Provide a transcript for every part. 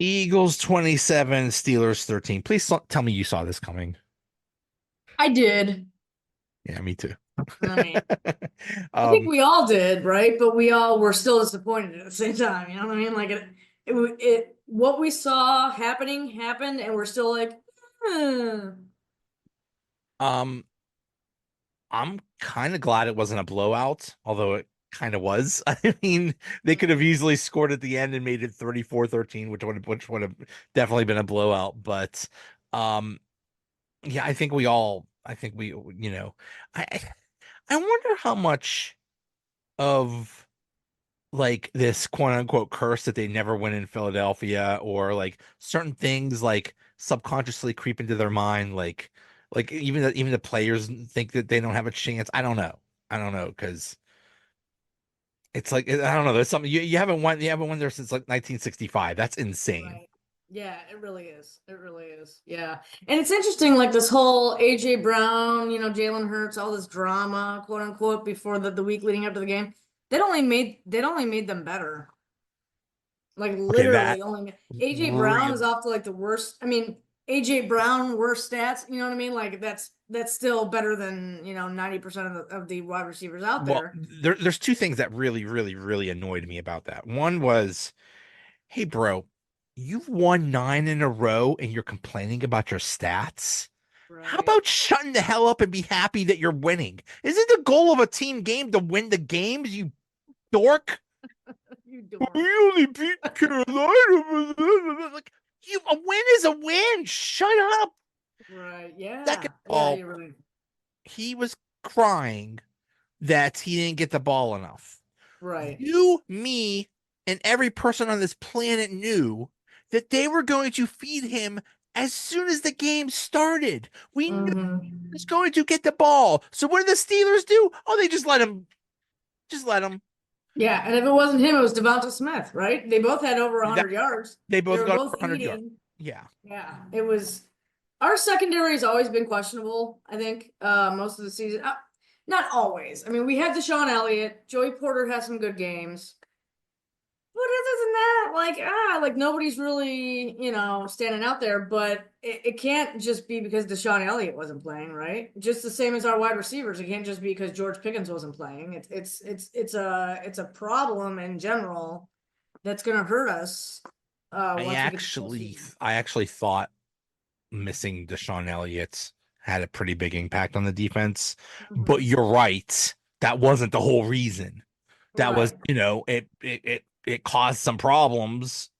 Eagles 27, Steelers 13. Please tell me you saw this coming. I did. Yeah, me too. I mean, I think Um, we all did, right? But we all were still disappointed at the same time. You know what I mean? Like what we saw happening happened, and we're still like, hmm. um, I'm kind of glad it wasn't a blowout, although it kind of was. I mean, they could have easily scored at the end and made it 34-13, which would have definitely been a blowout. But um, yeah, I think we, I I wonder how much of like this quote unquote curse that they never win in Philadelphia, or like certain things like subconsciously creep into their mind, like even the players think that they don't have a chance. I don't know because it's like I don't know. There's something you haven't won there since like 1965. That's insane. Right. Yeah, it really is. It really is. Yeah. And it's interesting, like this whole AJ Brown, Jalen Hurts, all this drama, quote unquote, before the week leading up to the game. That only made them better. Like Okay, that literally only AJ Brown is really off to like the worst. I mean, AJ Brown worst stats, you know what I mean? Like that's still better than, 90% of the wide receivers out well, there. there's two things that really annoyed me about that. One was, hey, bro, you've won 9 in a row and you're complaining about your stats. How Right. about shutting the hell up and be happy that you're winning? Isn't the goal of a team game to win the games, you dork? You We dork. only beat Carolina. Like, a win is a win. Shut up. Right. Second Yeah. of Yeah, all, you're right. he was crying that he didn't get the ball enough. Right. You, me, and every person on this planet knew that they were going to feed him as soon as the game started. We knew he was Hmm. going to get the ball. So what did the Steelers do? Oh, they just let him. Just let him. Yeah, and if it wasn't him, it was Devonta Smith, right? They both had over That 100 yards. they They both were got over both 100 yards. eating. Yeah. Yeah, it was. Our secondary has always been questionable, I think, most of the season. Not always. I mean, we had Deshaun Elliott. Joey Porter has some good games. But other than that, like nobody's really, standing out there. But it can't just be because Deshaun Elliott wasn't playing, right? Just the same as our wide receivers. It can't just be because George Pickens wasn't playing. It's a problem in general that's gonna hurt us once we get to the postseason. I actually thought missing Deshaun Elliott had a pretty big impact on the defense. But Hmm. you're right. That wasn't the whole reason. That was, Right. it caused some problems,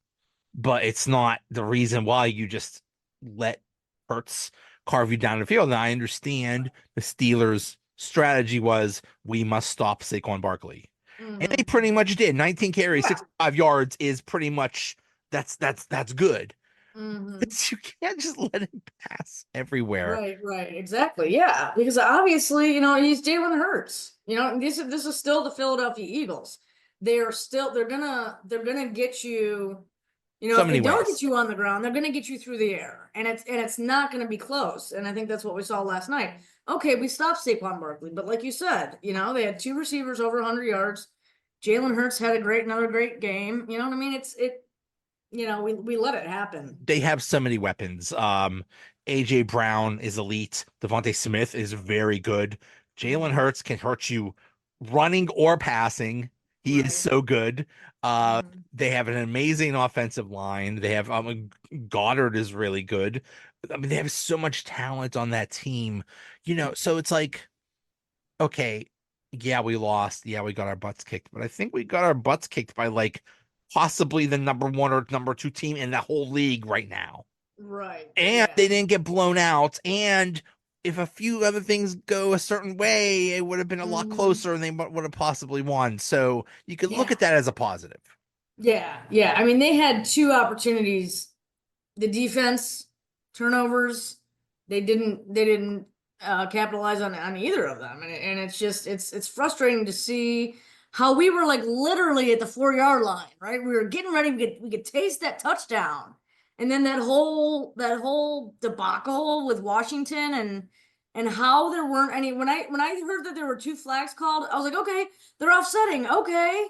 but it's not the reason why you just let Hurts carve you down the field. And I understand the Steelers' strategy was we must stop Saquon Barkley. And they Hmm. pretty much did. 19 carries, Yeah. 65 yards is pretty much that's good. Hmm. You can't just let him pass everywhere. Right, right, exactly. Yeah, because obviously, he's Jalen Hurts. This is still the Philadelphia Eagles. They're gonna get you. So If they many don't get ways. you on the ground, they're gonna get you through the air, and it's not gonna be close. And I think that's what we saw last night. Okay, we stopped Saquon Barkley, but like you said, they had two receivers over 100 yards. Jalen Hurts had another great game. You know what I mean? We let it happen. They have so many weapons. AJ Brown is elite. Devontae Smith is very good. Jalen Hmm. Hurts can hurt you running or passing. He is Right. so good. Uh, Hmm. they have an amazing offensive line. They have Goddard is really good. I mean, they have so much talent on that team. So it's like, okay, yeah, we lost. Yeah, we got our butts kicked, but I think we got our butts kicked by like possibly the number one or number two team in the whole league right now. Right. And Yeah. they didn't get blown out. And if a few other things go a certain way, it would have been a lot Hmm. closer and they would have possibly won. So you could look Yeah. at that as a positive. Yeah. Yeah. I mean, they had two opportunities. The defense turnovers, they didn't capitalize on either of them. And it's just it's frustrating to see how we were like literally at the 4 yard line, right? We were getting ready, we could taste that touchdown. And then that whole debacle with Washington and how there weren't any when I heard that there were two flags called, I was like, okay, they're offsetting. Okay.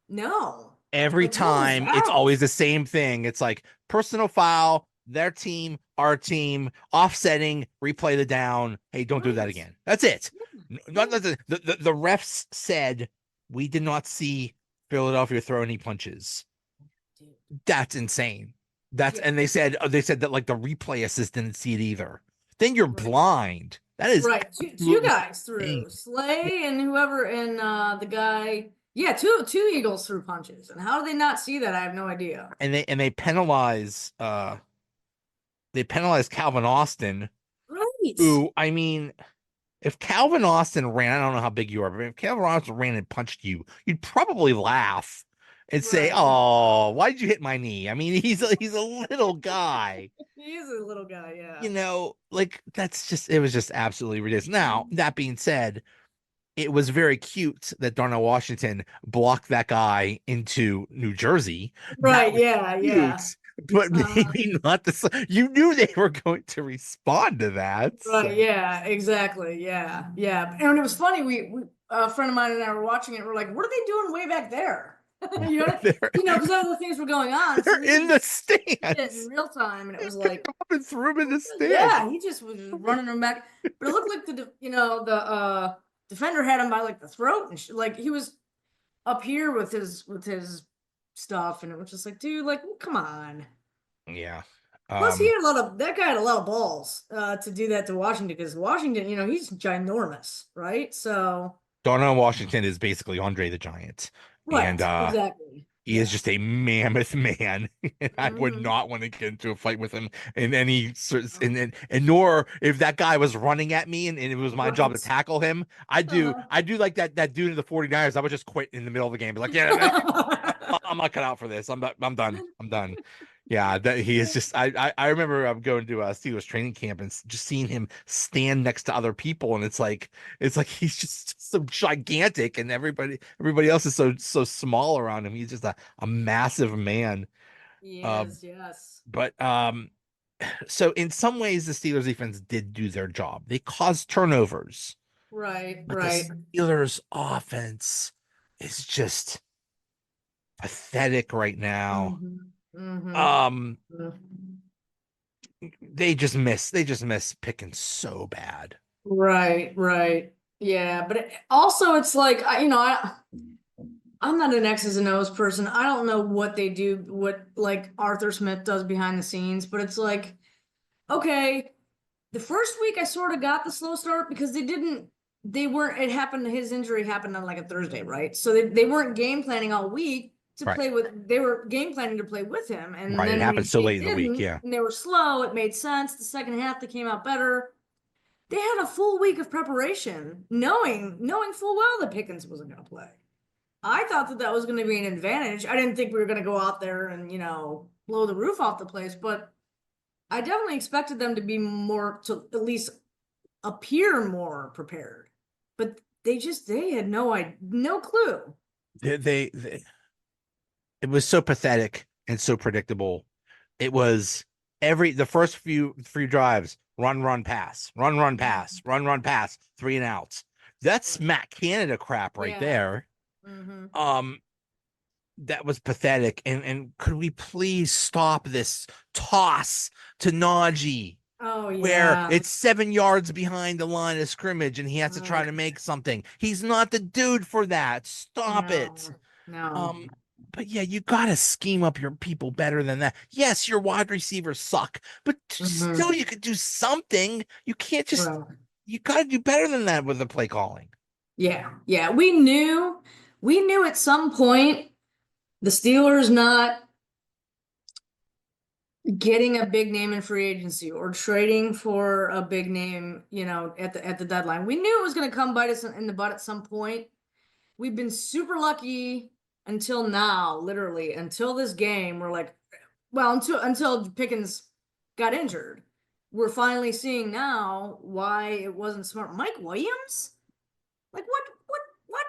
No. Every Like, what was time it's that? always the same thing. It's like personal foul, their team, our team, offsetting, replay the down. Hey, don't do that Right. again. That's it. Yeah. Not Yeah. the refs said we did not see Philadelphia throw any punches. Dude. That's insane. That's Yeah. and they said that like the replay assist didn't see it either. Then you're Right. blind. That is Right. Two absolutely guys insane. threw. Slay and whoever and the guy. Yeah, two Eagles threw punches. And how did they not see that? I have no idea. And they penalize Calvin Austin, Right. who I mean, if Calvin Austin ran, I don't know how big you are, but if Calvin Austin ran and punched you, you'd probably laugh and say, Right. "Oh, why did you hit my knee?" I mean, he's a little guy. He is a little guy, yeah. Like it was just absolutely ridiculous. Now, that being said, it was very cute that Darnell Washington blocked that guy into New Jersey. That Right, was yeah, cute, yeah. but Uh, maybe not you knew they were going to respond to that. right, So yeah, exactly. Yeah, yeah. And it was funny, we a friend of mine and I were watching it, we're like, what are they doing way back there? You know, they're because other things were going on, so they're we in didn't the get to see it in stands. real time, and it They was picked like, him up and threw him in the stands. yeah, he just was running them back. But it looked like the defender had him by like the throat and like he was up here with his stuff, and it was just like, dude, like, come on. Yeah. Plus, he Um, had a lot of that guy had a lot of balls to do that to Washington because Washington, he's ginormous, right? So, Darnell Washington is basically Andre the Giant, and right, exactly, he is yeah. just a mammoth man. And I would Hmm. not want to get into a fight with him in any sort of, and nor if that guy was running at me and it was my job to Right. tackle him. Uh-huh. I do like that dude in the 49ers. I would just quit in the middle of the game. Be like, yeah, I'm not cut out for this. I'm done. I'm done. Yeah, that he is just. I remember going to Steelers training camp and just seeing him stand next to other people, and it's like he's just so gigantic, and everybody else is so small around him. He's just a massive man. He Uh, is, yes. but so in some ways, the Steelers defense did do their job. They caused turnovers, Right, but the right. Steelers offense is just pathetic right now. Hmm. Hmm. Um, they just miss Pickens so bad. Right, right. Yeah, but also it's like I'm not an X's and O's person. I don't know what they do, what like Arthur Smith does behind the scenes, but it's like, okay, the first week I sort of got the slow start because they weren't, it happened, his injury happened on like a Thursday, right? So they weren't game planning all week to Right. play with, they were game planning to play with him. And Right. It then happened when so they late in the week. didn't, Yeah. and they were slow, it made sense. The second half, they came out better. They had a full week of preparation, knowing full well that Pickens wasn't going to play. I thought that was going to be an advantage. I didn't think we were going to go out there and blow the roof off the place, but I definitely expected them to be more to at least appear more prepared. But they had no clue. They it was so pathetic and so predictable. It was the first few drives, run, pass, run, pass, run, pass, 3 and outs. That's Right. Matt Canada crap right Yeah. there. Mm-hmm. Um, that was pathetic. And could we please stop this toss to Najee Oh where yeah. it's 7 yards behind the line of scrimmage and he has to try Right. to make something? He's not the dude for that. Stop it. No. No. Um, but yeah, you gotta scheme up your people better than that. Yes, your wide receivers suck, but still, Mm-hmm. you could do something. You can't just. Right. You gotta do better than that with the play calling. Yeah. Yeah. We knew at some point the Steelers not getting a big name in free agency or trading for a big name, at the deadline. We knew it was going to come bite us in the butt at some point. We've been super lucky until now, literally until this game. We're like, well, until Pickens got injured. We're finally seeing now why it wasn't smart. Mike Williams? Like what? Like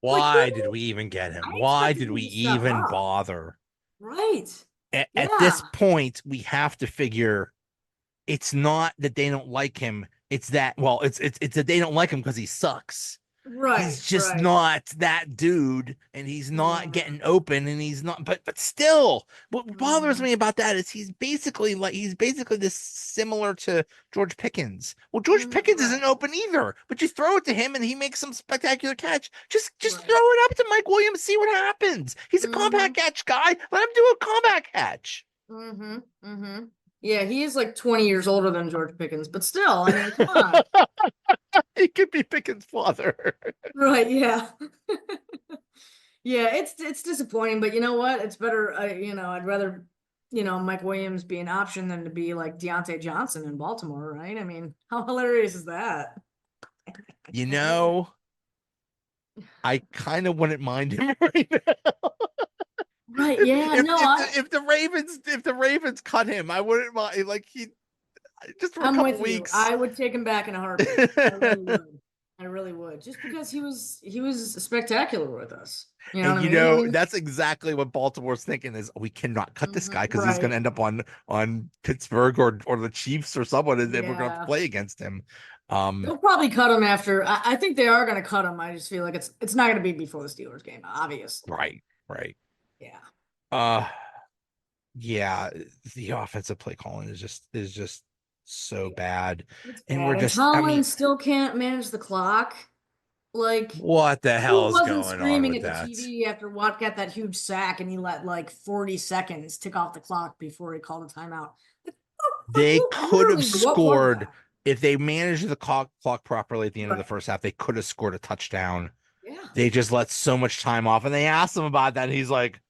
who? Why did we even get him? I Why expected did him we to step even up. bother? Right. At this Yeah. point, we have to figure it's not that they don't like him. It's that well, it's that they don't like him because he sucks. Right, He's just right. not that dude, and he's not Mhm, getting open, and he's not. But still, what bothers mhm, me about that is he's basically this similar to George Pickens. Well, George mhm, Pickens isn't right, open either, but you throw it to him, and he makes some spectacular catch. Just throw right. it up to Mike Williams, see what happens. He's a compact Mhm, catch guy. Let him do a compact catch. mhm, mhm. Yeah, he is like 20 years older than George Pickens, but still, I mean, come on. He could be Pickens' father. Right, yeah. Yeah, it's disappointing, but you know what? It's better, I'd rather, Mike Williams be an option than to be like Deontay Johnson in Baltimore, right? I mean, how hilarious is that? You know, I kind of wouldn't mind him right now. Right, yeah, no, If the Ravens cut him, I wouldn't mind like he just for a I'm couple with you. weeks. I would take him back in a heartbeat. I really would. I really would. Just because he was spectacular with us. You know And what I mean? I mean, that's exactly what Baltimore's thinking is we cannot cut this guy because he's going right. to end up on Pittsburgh or the Chiefs or someone, and then we're going to Yeah. play against him. Um, They'll probably cut him after. I think they are going to cut him. I just feel like it's not going to be before the Steelers game, obviously. right, right. Yeah. Uh, yeah, the offensive play calling is just so Yeah. bad, It's and we're bad. And just, I Tomlin mean, still can't manage the clock. Like, what the who hell is wasn't going on screaming with at the that? TV after Watt got that huge sack and he let like 40 seconds tick off the clock before he called a timeout? Like, They could have literally, what was scored that? if they managed the clock properly at the end of the Right. first half. They could have scored a touchdown. Yeah. They just let so much time off, and they asked him about that. And he's like,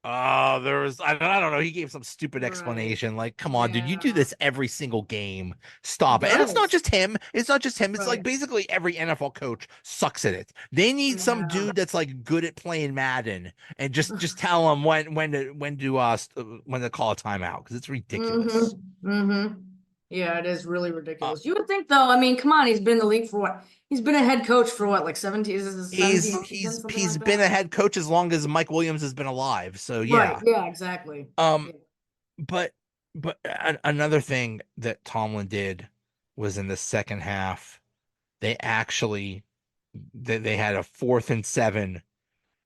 "Oh, there was I don't know." He gave some stupid Right. explanation, like, "Come on, dude, you do Yeah. this every single game. He Stop it." And it's not does. just him. It's not just him. It's like Right. basically every NFL coach sucks at it. They need some Yeah. dude that's like good at playing Madden and just tell them when to call a timeout because it's ridiculous. Mm-hmm. Mm-hmm. Yeah, it is really Uh, ridiculous. You would think though, I mean, come on, he's been in the league for what? He's been a head coach for what, like 17, is this his 17th season, something he's like been a that? head coach as long as Mike Williams has been alive. So Right. yeah. Yeah, exactly. Um, Yeah. but another thing that Tomlin did was in the second half, they actually they had a 4th and 7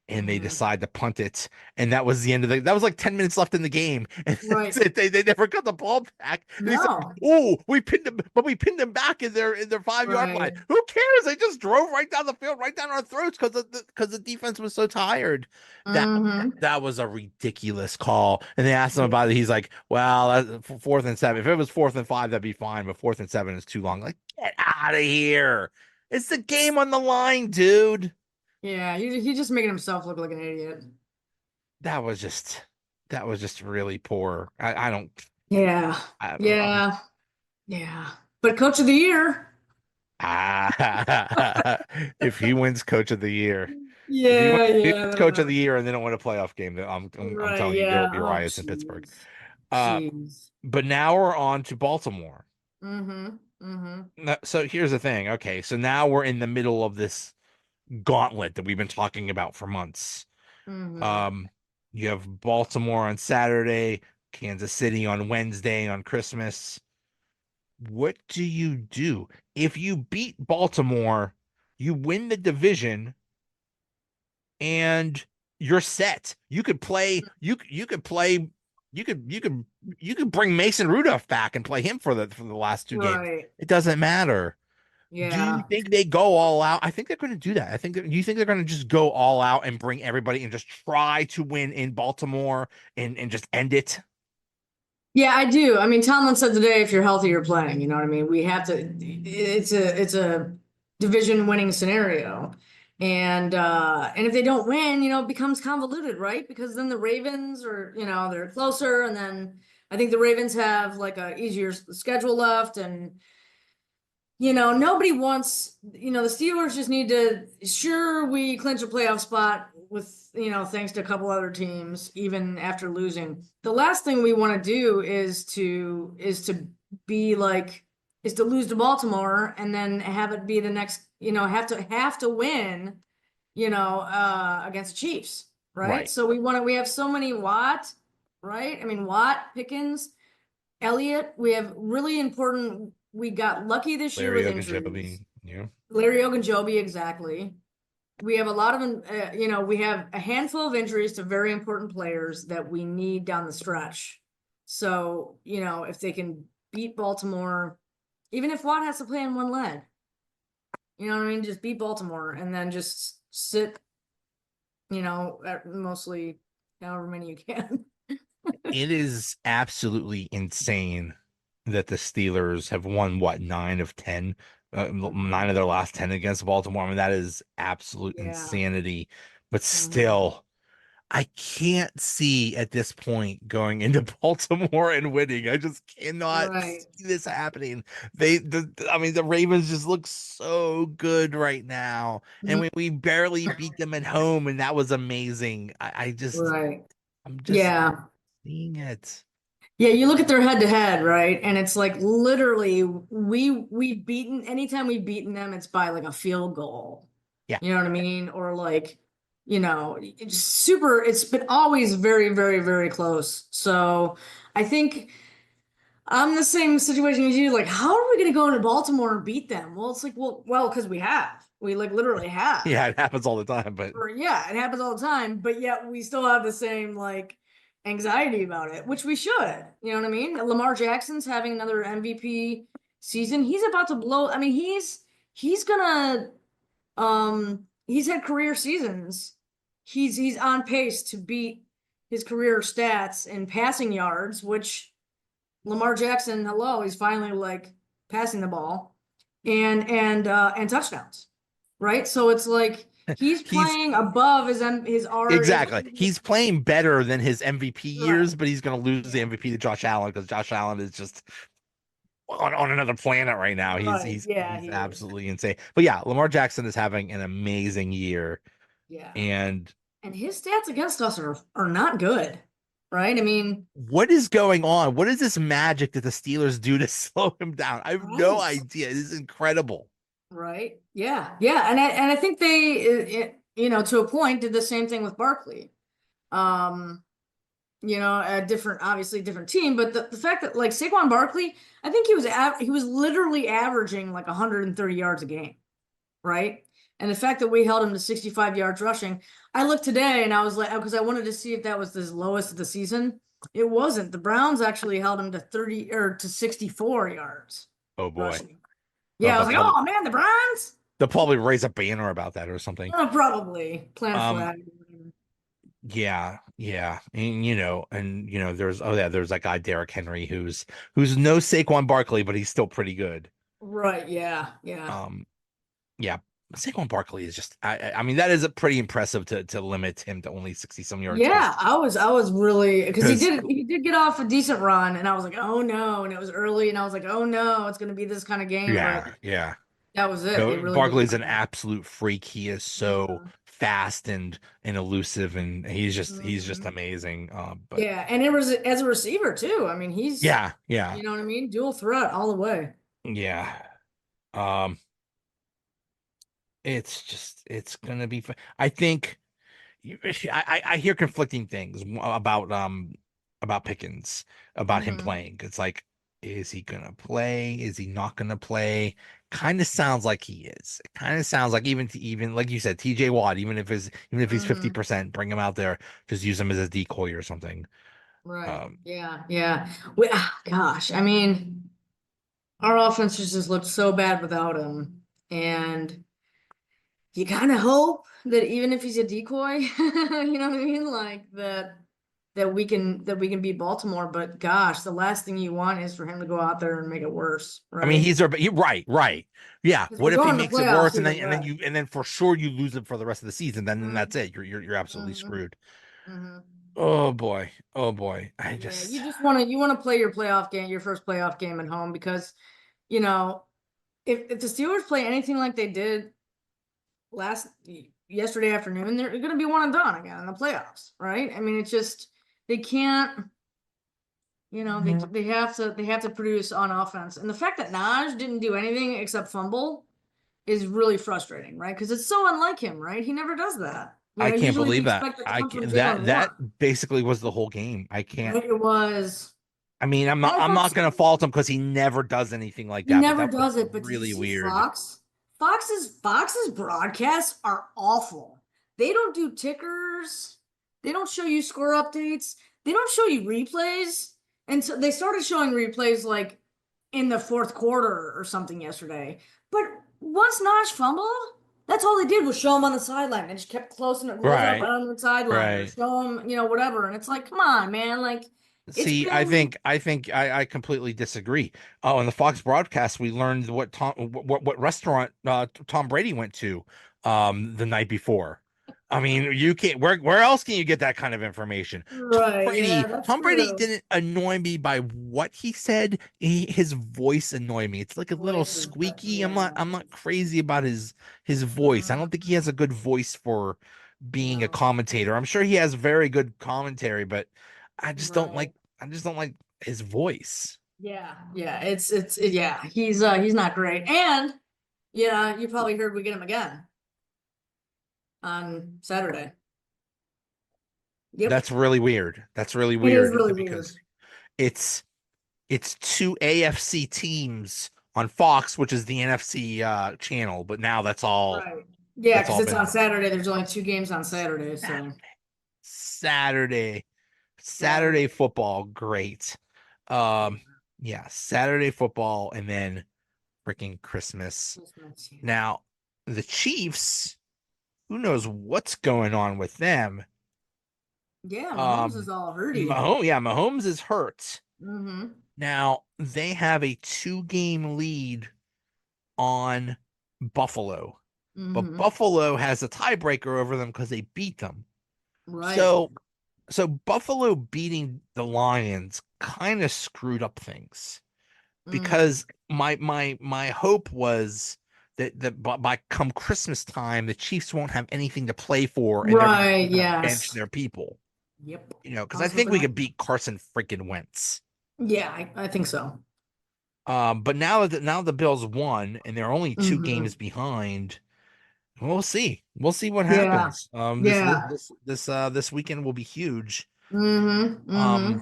and they Mm-hmm. decide to punt it. And that was the end of that was like 10 minutes left in the game. And that's Right. it. They never got the ball back. And they said, No. "Oh, we pinned them, but we pinned them back in their 5 yard line." Right. Who cares? They just drove right down the field, right down our throats because the defense was so tired. That Mm-hmm. that was a ridiculous call. And they asked him Yeah. about it. He's like, "Well, 4th and 7. If it was 4th and 5, that'd be fine. But 4th and 7 is too long." Like, get out of here. It's the game on the line, dude. Yeah, he's just making himself look like an idiot. that was just that was just really poor. I don't Yeah. I, Yeah. Yeah. But coach of the year. if he wins coach of the year, Yeah, if he yeah, wins that'll coach of the happen. year and they don't win a playoff game, then I'm Right, telling you there will yeah. be Oh, riots in Pittsburgh. jeez. Uh, Jeez. but now we're on to Baltimore. Mm-hmm. Mm-hmm. So here's the thing. Okay, so now we're in the middle of this gauntlet that we've been talking about for months. Mm-hmm. Um, you have Baltimore on Saturday, Kansas City on Wednesday on Christmas. What do you do? If you beat Baltimore, you win the division and you're set. You could play you could bring Mason Rudolph back and play him for the last 2 games. Right. It doesn't matter. Do you Yeah. think they go all out? I think they're going to do that. You think they're going to just go all out and bring everybody and just try to win in Baltimore and just end it? Yeah, I do. I mean, Tomlin said today, if you're healthy, you're playing. You know what I mean? We have to. It's a division winning scenario, and if they don't win, it becomes convoluted, right? Because then the Ravens are, they're closer, and then I think the Ravens have like a easier schedule left, and nobody wants, the Steelers just need to, sure, we clinch a playoff spot with, thanks to a couple other teams, even after losing. The last thing we want to do is to be like, is to lose to Baltimore and then have it be the next, have to win, against the Chiefs, right? Right. So we have so many Watt, right? I mean, Watt, Pickens, Elliott, we have really important. We got lucky this year Larry with injuries. Ogunjobi. Yeah. Larry Ogunjobi, exactly. We have a lot of, we have a handful of injuries to very important players that we need down the stretch. So, if they can beat Baltimore, even if Watt has to play on one leg, you know what I mean? Just beat Baltimore and then just sit, at mostly however many you can. It is absolutely insane that the Steelers have won what, 9 of 10, Mhm. 9 of their last 10 against Baltimore. I mean, that is absolute Yeah. insanity. But Mhm. still, I can't see at this point going into Baltimore and winning. I just cannot Right. see this happening. I mean, the Ravens just look so good right now, and Mhm. we barely beat them at home, and that was amazing. Right. I'm just Yeah. seeing it. Yeah, you look at their head to head, right? And it's like literally we've beaten anytime we've beaten them, it's by like a field goal. Yeah. You know what I mean? Or like, it's super, it's been always very, very, very close. So I think I'm the same situation as you. Like, how are we gonna go into Baltimore and beat them? Well, it's like, because we have. We like literally have. Yeah, it happens all the time, but Or yeah, it happens all the time, but yet we still have the same like anxiety about it, which we should. You know what I mean? Lamar Jackson's having another MVP season. He's about to blow. I mean, he's gonna he's had career seasons. He's on pace to beat his career stats in passing yards, which Lamar Jackson, hello, he's finally like passing the ball and touchdowns, right? So it's like he's he's playing above his R his exactly. He's playing better than his MVP right. years, but he's going to lose the Yeah. MVP to Josh Allen because Josh Allen is just on another planet right now. Right. Yeah, He's he is. absolutely insane. But yeah, Lamar Jackson is having an amazing year, Yeah. and And his stats against us are not good, right? I mean, what is going on? What is this magic that the Steelers do to slow him down? I have no right. idea. It is incredible. Right. Yeah. Yeah. And I think they, to a point, did the same thing with Barkley. Um, a different, obviously different team, but the fact that like Saquon Barkley, I think he was literally averaging like 130 yards a game, right? And the fact that we held him to 65 yards rushing, I looked today and I was like, because I wanted to see if that was the lowest of the season. It wasn't. The Browns actually held him to 30 or to 64 yards Oh boy. rushing. Oh, Yeah, I was like, oh man, the Browns? they'll probably raise a banner about that or something. Oh, probably plant a Um, flag. Yeah, yeah, and there's oh yeah, there's that guy Derrick Henry who's no Saquon Barkley, but he's still pretty good. Right. Yeah. Yeah. Um, yeah, Saquon Barkley is just I mean that is a pretty impressive to limit him to only 60 some yards Yeah, I was really because he because did he did get off a decent run, and I was like, oh no, and it was early, and I was like, oh no, it's gonna be this kind of game, but yeah, yeah. that was it. They No, really did Barkley's not. an absolute freak. He is so Mhm. fast and elusive, and he's just Mhm. amazing. But Yeah, and it was as a receiver too. I mean, he's yeah, yeah, you know what I mean, dual threat all the way. yeah. Um, it's gonna be fun. I think. I hear conflicting things about Pickens, about him Hmm. playing. It's like, is he gonna play? Is he not gonna play? Kind of sounds like he is. It kind of sounds like even like you said, TJ Watt, even if he's Hmm. 50%, bring him out there, just use him as a decoy or something. Right. Um, Yeah. Yeah. Gosh, I mean, our offense just looked so bad without him, and you kind of hope that even if he's a decoy, you know what I mean, like that we can beat Baltimore. But gosh, the last thing you want is for him to go out there and make it worse, I mean, right? right, right. Yeah. Because we're What if he going to makes it playoffs worse either way. and then for sure you lose him for the rest of the season? Then Mm-hmm. that's it. You're absolutely Mm-hmm. screwed. Mm-hmm. Oh boy. Oh boy. Yeah, you want to play your playoff game, your first playoff game at home because you know if the Steelers play anything like they did last yesterday afternoon, they're going to be one and done again in the playoffs, right? I mean, it's just they can't. They have to produce on offense. And the fact that Naj didn't do anything except fumble is really frustrating, right? Because it's so unlike him, right? He never does that. I can't Usually we believe that. expect it to come from Jalen That Warren. basically was the whole game. I can't. Right? It was. I mean, And I I'm thought not gonna fault him because he never does anything like he that. But never that was does it, but did you really see weird. Fox? Fox's broadcasts are awful. They don't do tickers. They don't show you score updates. They don't show you replays. And so they started showing replays like in the fourth quarter or something yesterday. But once Nash fumbled, that's all they did was show him on the sideline. They just kept closing it, closing up Right, on the sideline or right. show him, whatever. And it's like, come on, man. Like it's See, I been think I think I completely disagree. Oh, in the Fox broadcast, we learned what restaurant Tom Brady went to the night before. I mean, you can't where else can you get that kind of information? right. Yeah, that's Tom Brady true. didn't annoy me by what he said. His voice annoyed me. It's like a little Voice is that, squeaky. yeah. I'm not crazy about his voice. I don't think he Mhm. has a good voice for being a No, commentator. I'm sure he has very good commentary, but I just don't right. like I just don't like his voice. Yeah, yeah. Yeah. He's not great. And yeah, you probably heard we get him again on Saturday. Yep. That's really weird. That's really It is weird really weird. because it's it's two AFC teams on Fox, which is the NFC channel, but now Right. Yeah, that's because all it's on been Saturday. There's only two games on Saturday, Saturday. so Saturday. Saturday Saturday. football, great. Yeah. Um, yeah, Saturday football and then freaking Christmas. Christmas, yeah. Now, the Chiefs, who knows what's going on with them? Yeah, Mahomes is all hurty. Mahomes is hurt. Mm-hmm. Now, they have a two-game lead on Buffalo, but Mm-hmm. Buffalo has a tiebreaker over them because they beat them. Right. So, so Buffalo beating the Lions kind of screwed up things Mm. because my hope was that by come Christmas time, the Chiefs won't have anything to play for and they're Right, gonna bench yes. their people. Yep. Because I I was think hoping we that. could beat Carson freaking Wentz. Yeah, I think so. But now the Bills won and they're only two Mm-hmm. games behind. We'll see. We'll see what Yeah. happens. Yeah. This weekend will be huge. Mm-hmm. Um, Mm-hmm.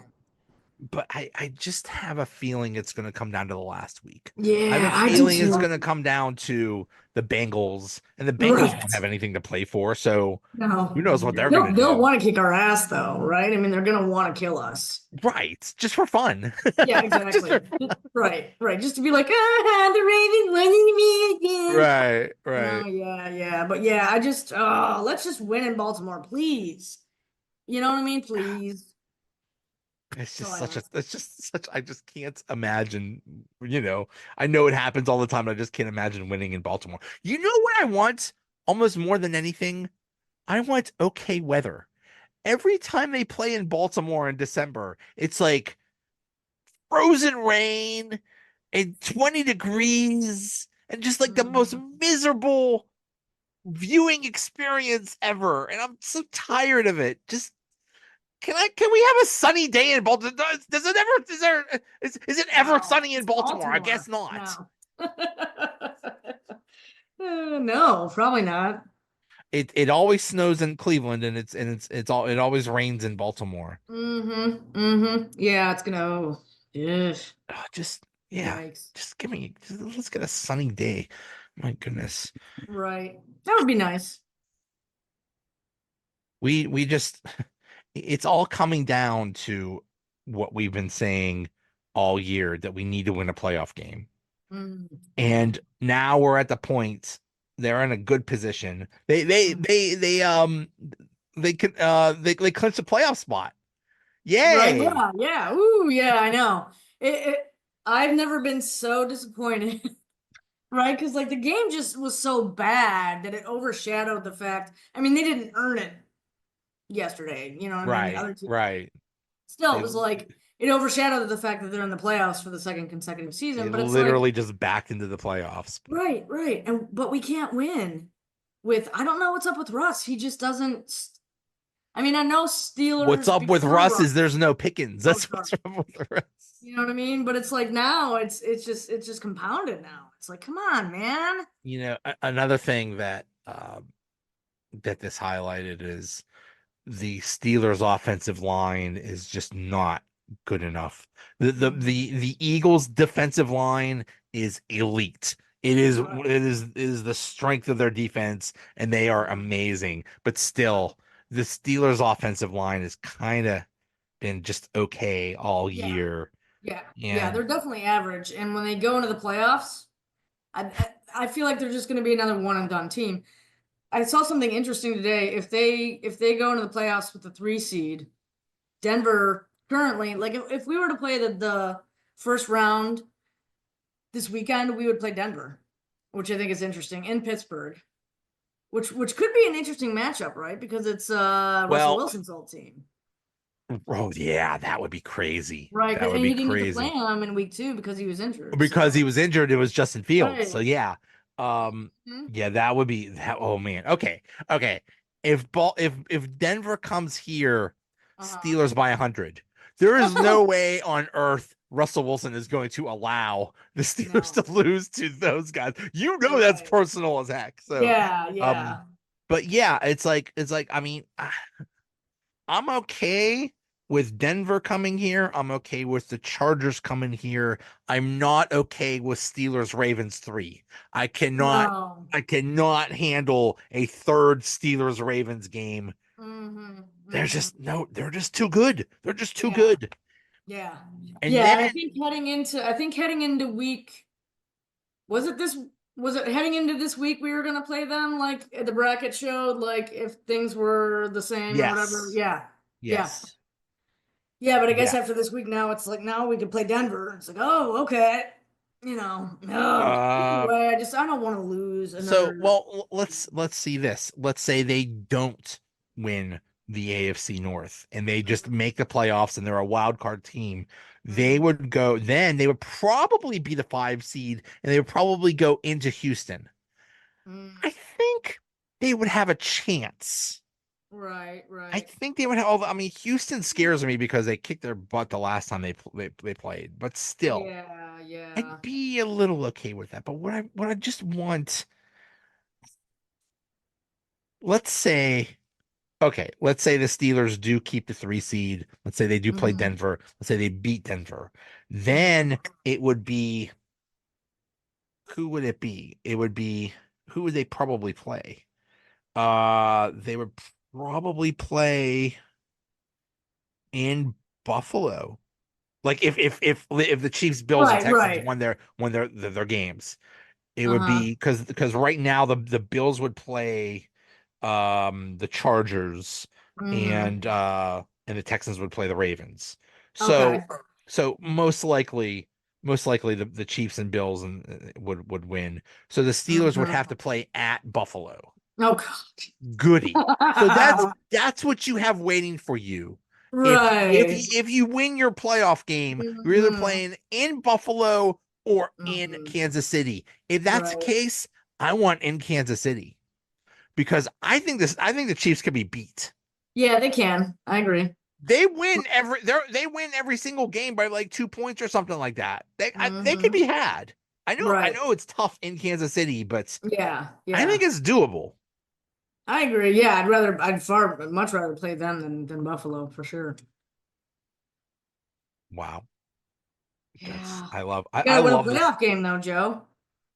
but I just have a feeling it's going to come down to the last week. I have Yeah, a I do feeling it's too. going to come down to the Bengals, and the Bengals won't Right. have anything to play for. So who No. knows what they're going to They'll do? want to kick our ass though, right? I mean, they're gonna want to kill us. Right, just for fun. Yeah, Just for exactly. fun. Right, right. Just to be like, ah, the Ravens winning me again. Right, No, right. yeah, yeah. But yeah, let's just win in Baltimore, please. You know what I mean? Please. That's all I ask. It's just such, I just can't imagine, I know it happens all the time. I just can't imagine winning in Baltimore. You know what I want almost more than anything? I want okay weather. Every time they play in Baltimore in December, it's like frozen rain and 20 degrees and just like the most Mhm. miserable viewing experience ever. And I'm so tired of it. Just can we have a sunny day in Baltimore? Does it ever is it ever No, sunny in it's Baltimore? I guess Baltimore. not. No. No, probably not. It always snows in Cleveland and it always rains in Baltimore. Mm-hmm. Mm-hmm. Yeah, it's gonna. Oh, ugh, Just yeah, yikes. let's get a sunny day. My goodness. Right. That would be nice. We just it's all coming down to what we've been saying all year that we need to win a playoff game. Mm, yeah. And now we're at the point they're in a good position. They could they clinched a playoff spot. Right. Yay. Yeah. Yeah. Ooh, yeah, I know. I've never been so disappointed, right? Because like the game just was so bad that it overshadowed the fact. I mean, they didn't earn it yesterday. You know what I mean? The Right, other team right. still it They was like it overshadowed the fact that they're in the playoffs for the second consecutive they season. But it's like, literally just backed into the playoffs. right, right. And but we can't win with I don't know what's up with Russ. He just doesn't. I mean, I know What's Steelers up with before Russ is Russ. there's no Pickens. Oh, That's sorry. what's wrong with Russ. You know what I mean? But it's like now it's just compounded now. It's like, come on, man. Another thing that this highlighted is the Steelers' offensive line is just not good enough. The Mhm. the the, the Eagles' defensive line is elite. Right. it is the strength of their defense, and they are amazing. But still, the Steelers' offensive line has kind of been just okay all Yeah. year. Yeah. Yeah. And They're definitely average. And when they go into the playoffs, I feel like they're just going to be another one and done team. I saw something interesting today. If they go into the playoffs with the 3 seed, Denver currently, like if we were to play the first round this weekend, we would play Denver, which I think is interesting, in Pittsburgh, which could be an interesting matchup, right? Because it's Russell well, Wilson's old team. oh yeah, that would be crazy. Right. That And would be he didn't get to play crazy. him in week 2 because he was injured. Because So he was injured, it was Justin Fields. So right. yeah. Mhm. Yeah, that would be that. Oh man. Okay. Okay. If Denver comes here, Uh-huh. Steelers by 100, there is no way on earth Russell Wilson is going to allow the Steelers No. to lose to those guys. You know that's Right. personal as heck. So, Yeah, um, yeah. but yeah, it's like I mean, I'm okay with Denver coming here. I'm okay with the Chargers coming here. I'm not okay with Steelers Ravens 3. I cannot No. I cannot handle a third Steelers Ravens game. Mm-hmm. There's Mm-hmm. just no, they're just too good. They're just too Yeah. good. Yeah. And Yeah, then and I think heading into week was it this was it heading into this week we were gonna play them like the bracket showed like if things were the same or whatever. yes. Yeah. Yeah. Yes. Yeah, but I guess Yeah. after this week now it's like now we can play Denver. It's like, oh, okay. No. Either Uh way, I don't want to lose So, another. well, let's see this. Let's say they don't win the AFC North and they just make the playoffs and they're a wild card team. They Mhm. would go, then they would probably be the 5 seed and they would probably go into Houston. Mm. I think they would have a chance. Right, I right. think they would have, I mean, Houston scares me because they kicked their butt the last time they played, but still, Yeah, I'd yeah. be a little okay with that. But what I just want, let's say okay, let's say the Steelers do keep the 3 seed. Let's say they do play Hmm. Denver. Let's say they beat Denver. Hmm. Then it would be who would it be? It would be who would they probably play? They would probably play in Buffalo. Like if the Chiefs, Bills, and Right, Texans right. won their games, it would Uh-huh. be because right now the Bills would play the Chargers Hmm. and the Texans would play the Ravens. So Okay. so most likely the Chiefs and Bills and would win. So the Steelers would have Hmm. to play at Buffalo. Oh Goody. So that's God. that's what you have waiting for you. Right. If you win your playoff game, you're either Hmm. playing in Buffalo or in Hmm. Kansas City. If that's the Right. case, I want in Kansas City because I think the Chiefs could be beat. Yeah, they can. I agree. They win every single game by like 2 points or something like that. They could Hmm. be had. I Right. know it's tough in Kansas City, but Yeah, I think yeah. it's doable. I agree. Yeah, I'd much rather play them than Buffalo for sure. Wow. That's Yeah. I, We I gotta win a love this. playoff game though, Joe.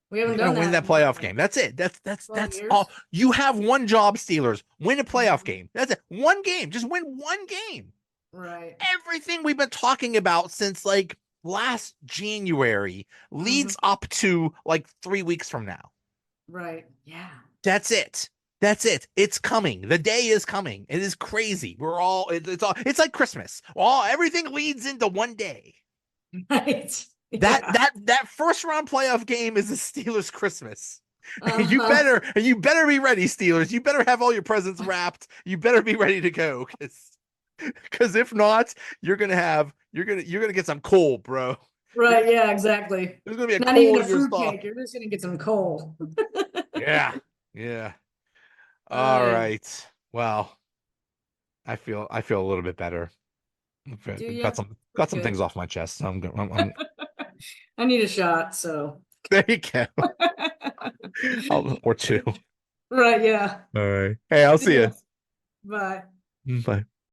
We You haven't gotta done win that that in playoff game. That's it. twelve That's all. years. You have one job, Steelers. Win a playoff Mhm. game. That's it. One game. Just win one game. Right. Everything we've been talking about since like last January Hmm. leads up to like 3 weeks from now. Right. Yeah. That's it. That's it. It's coming. The day is coming. It is crazy. It's like Christmas. All everything leads into one day. Right. That Yeah. that that first round playoff game is the Steelers Christmas. And Uh-huh. you better be ready, Steelers. You better have all your presents wrapped. You better be ready to go because if not, you're gonna get some coal, bro. You're Right. gonna Yeah. Exactly. there's gonna be a Not even coal a in your stuff. fruitcake. You're just gonna get some coal. Yeah. Yeah. All Yeah. right. Well, I feel a little bit better. Do Got you? got That's some things good. off my chest. So I need a shot. So. there you go. Or two. Right. Yeah. All right. Hey, I'll see Yeah. you. Bye. Bye.